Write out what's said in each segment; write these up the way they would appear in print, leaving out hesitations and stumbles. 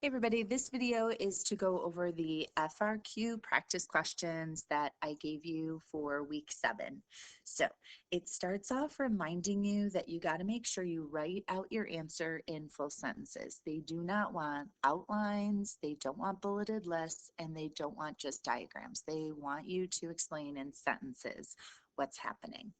Hey everybody, this video is to go over the FRQ practice questions that I gave you for week 7. So it starts off reminding you that you got to make sure you write out your answer in full sentences. They do not want outlines, they don't want bulleted lists, and they don't want just diagrams. They want you to explain in sentences what's happening.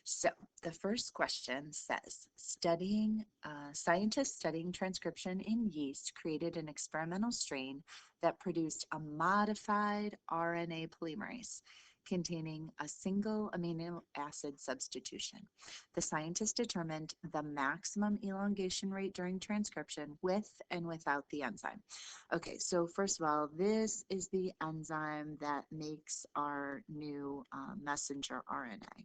So the first question says, scientists studying transcription in yeast created an experimental strain that produced a modified RNA polymerase containing a single amino acid substitution. The scientists determined the maximum elongation rate during transcription with and without the enzyme. Okay, so first of all, this is the enzyme that makes our new messenger RNA.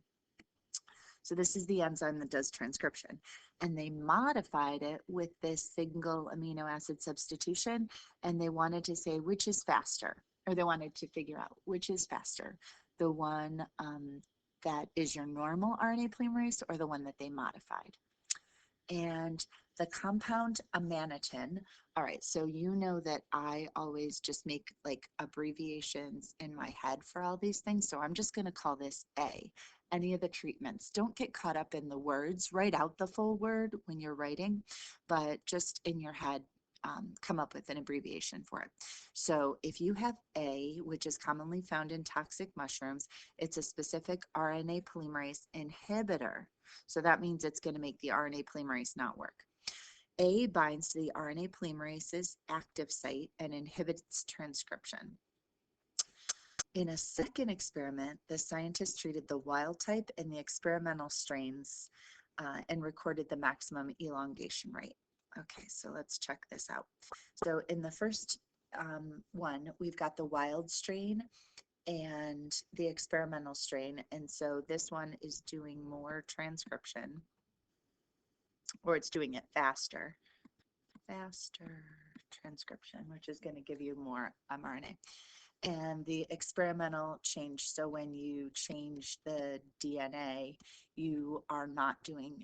So this is the enzyme that does transcription, and they modified it with this single amino acid substitution, and they wanted to say which is faster, or they wanted to figure out which is faster, the one that is your normal RNA polymerase or the one that they modified. And the compound amanitin, all right, so you know that I always just make like abbreviations in my head for all these things, so I'm just going to call this A. Any of the treatments. Don't get caught up in the words. Write out the full word when you're writing, but just in your head, come up with an abbreviation for it. So if you have A, which is commonly found in toxic mushrooms, it's a specific RNA polymerase inhibitor. So that means it's going to make the RNA polymerase not work. A binds to the RNA polymerase's active site and inhibits transcription. In a second experiment, the scientists treated the wild type and the experimental strains and recorded the maximum elongation rate. Okay, so let's check this out. So in the first one, we've got the wild strain and the experimental strain. And so this one is doing more transcription, or it's doing it faster transcription, which is going to give you more mRNA. And the experimental change, so when you change the DNA, you are not doing,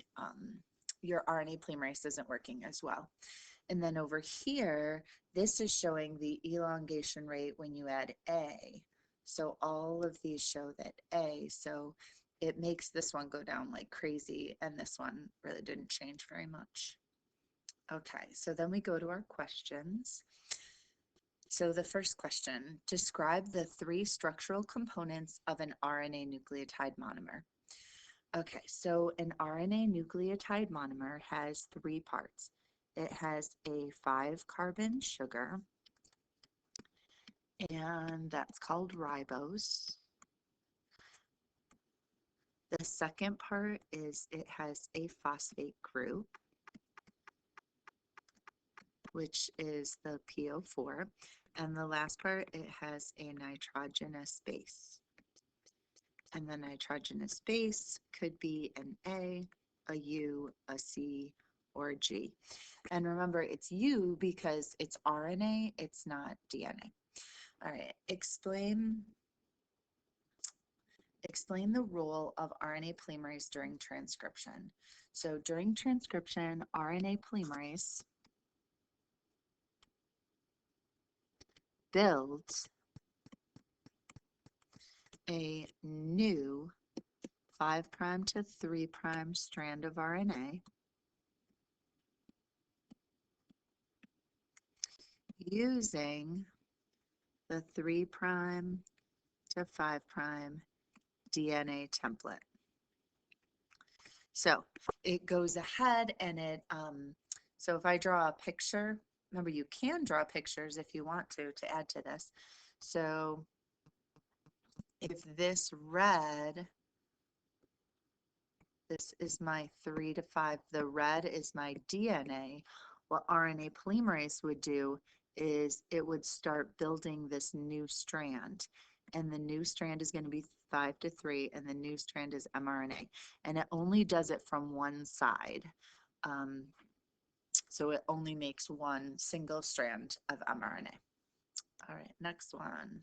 your RNA polymerase isn't working as well. And then over here, this is showing the elongation rate when you add A. So all of these show that A, so it makes this one go down like crazy, and this one really didn't change very much. Okay, so then we go to our questions. So the first question, describe the 3 structural components of an RNA nucleotide monomer. Okay, so an RNA nucleotide monomer has 3 parts. It has a 5-carbon sugar, and that's called ribose. The second part is it has a phosphate group, which is the PO4. And the last part, it has a nitrogenous base. And the nitrogenous base could be an A, a U, a C, or a G. And remember, it's U because it's RNA, it's not DNA. All right, explain the role of RNA polymerase during transcription. So during transcription, RNA polymerase builds a new 5' to 3' strand of RNA using the 3' to 5' DNA template. So it goes ahead and it, so if I draw a picture, remember you can draw pictures if you want to add to this. So if this red, this is my 3 to 5, the red is my DNA, what RNA polymerase would do is it would start building this new strand. And the new strand is going to be 5 to 3, and the new strand is mRNA. And it only does it from one side. So it only makes one single strand of mRNA. All right, next one.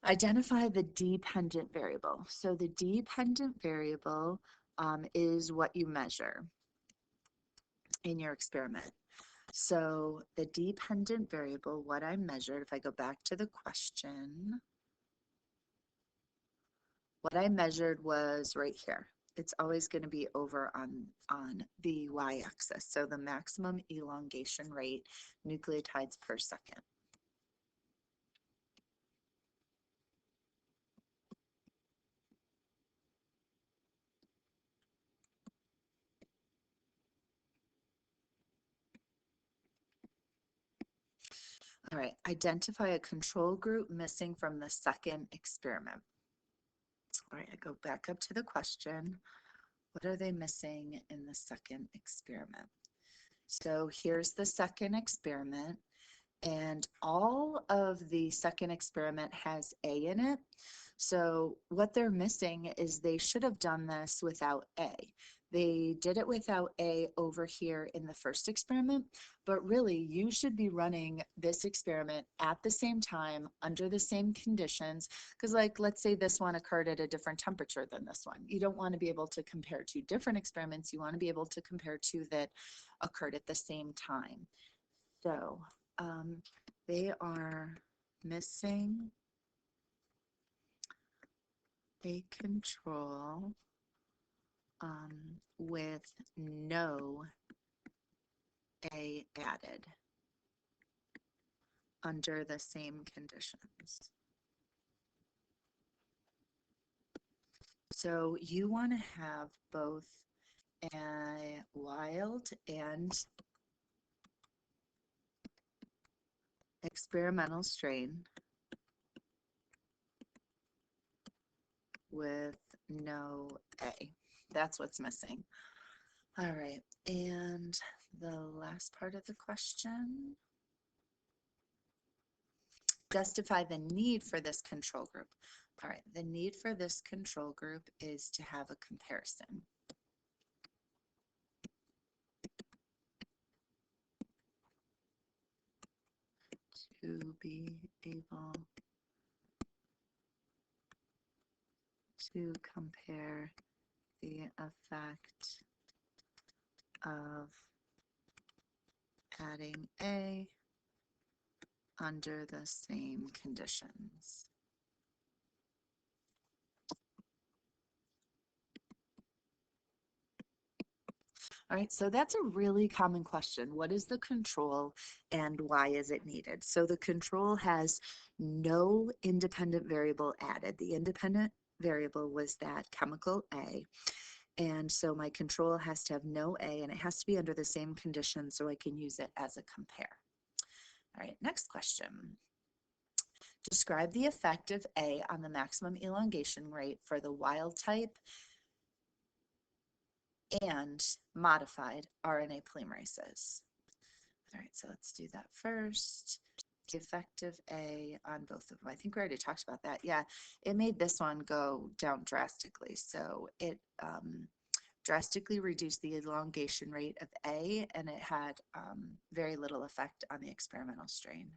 Identify the dependent variable. So the dependent variable is what you measure in your experiment. So the dependent variable, what I measured, if I go back to the question, what I measured was right here. It's always going to be over on the y-axis. So the maximum elongation rate, nucleotides per second. All right, identify a control group missing from the second experiment. All right, I go back up to the question. What are they missing in the second experiment? So here's the second experiment, and all of the second experiment has A in it. So what they're missing is they should have done this without A. They did it without A over here in the first experiment, but really you should be running this experiment at the same time under the same conditions, because like let's say this one occurred at a different temperature than this one. You don't want to be able to compare two different experiments. You want to be able to compare two that occurred at the same time. So they are missing a control with no A added under the same conditions. So you want to have both a wild and experimental strain with no A. That's what's missing. All right, and the last part of the question. Justify the need for this control group. All right, the need for this control group is to have a comparison. To be able to compare the effect of adding A under the same conditions. All right, so that's a really common question. What is the control and why is it needed? So the control has no independent variable added. The independent variable was that chemical A. And so my control has to have no A, and it has to be under the same conditions so I can use it as a compare. All right, next question. Describe the effect of A on the maximum elongation rate for the wild type and modified RNA polymerases. All right, so let's do that first. The effect of A on both of them. I think we already talked about that. Yeah, it made this one go down drastically. So it drastically reduced the elongation rate of A, and it had very little effect on the experimental strain.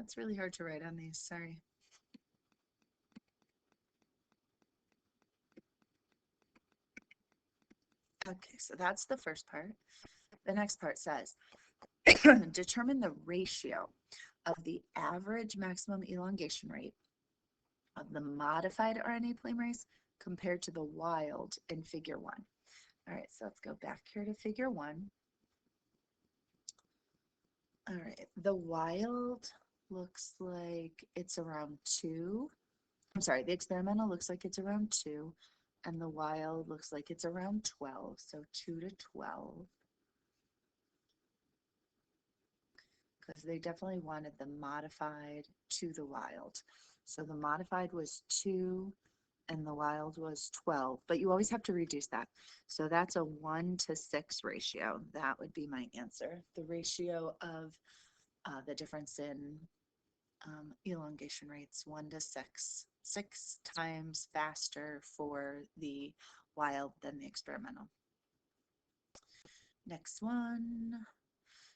It's really hard to write on these, sorry. Okay, so that's the first part. The next part says, determine the ratio of the average maximum elongation rate of the modified RNA polymerase compared to the wild in figure 1. All right, so let's go back here to figure 1. All right, the wild looks like it's around 2. I'm sorry, the experimental looks like it's around 2, and the wild looks like it's around 12, so 2 to 12. Because they definitely wanted the modified to the wild. So the modified was 2 and the wild was 12, but you always have to reduce that. So that's a 1 to 6 ratio. That would be my answer. The ratio of the difference in elongation rates, 1 to 6. 6 times faster for the wild than the experimental. Next one.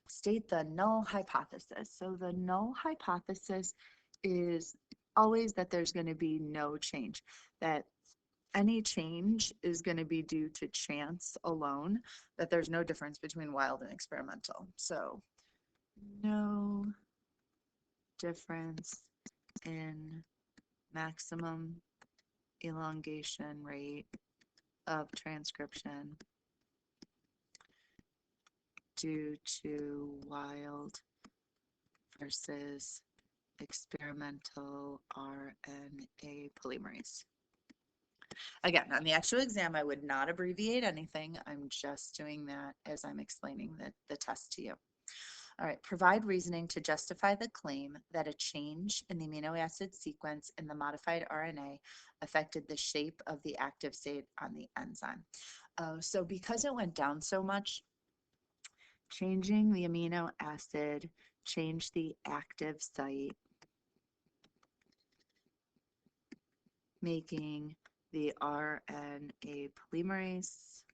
State the null hypothesis. So the null hypothesis is always that there's going to be no change, that any change is going to be due to chance alone, that there's no difference between wild and experimental. So no difference in maximum elongation rate of transcription due to wild versus experimental RNA polymerase. Again, on the actual exam, I would not abbreviate anything. I'm just doing that as I'm explaining the test to you. All right, provide reasoning to justify the claim that a change in the amino acid sequence in the modified RNA affected the shape of the active site on the enzyme. So because it went down so much, changing the amino acid changed the active site, making the RNA polymerase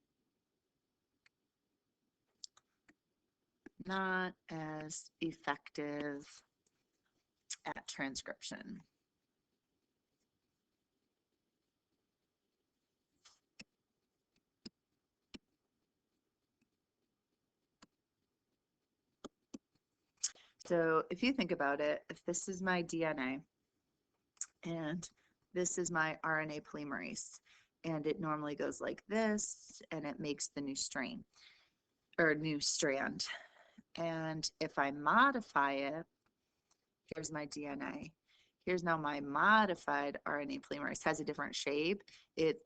not as effective at transcription. So if you think about it, if this is my DNA and this is my RNA polymerase, and it normally goes like this, and it makes the new strain or new strand. And if I modify it, here's my DNA. Here's now my modified RNA polymerase, has a different shape. It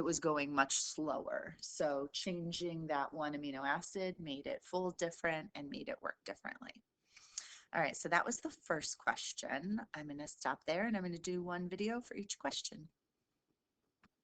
was going much slower. So changing that one amino acid made it fold different and made it work differently. All right, so that was the first question. I'm going to stop there and I'm going to do one video for each question.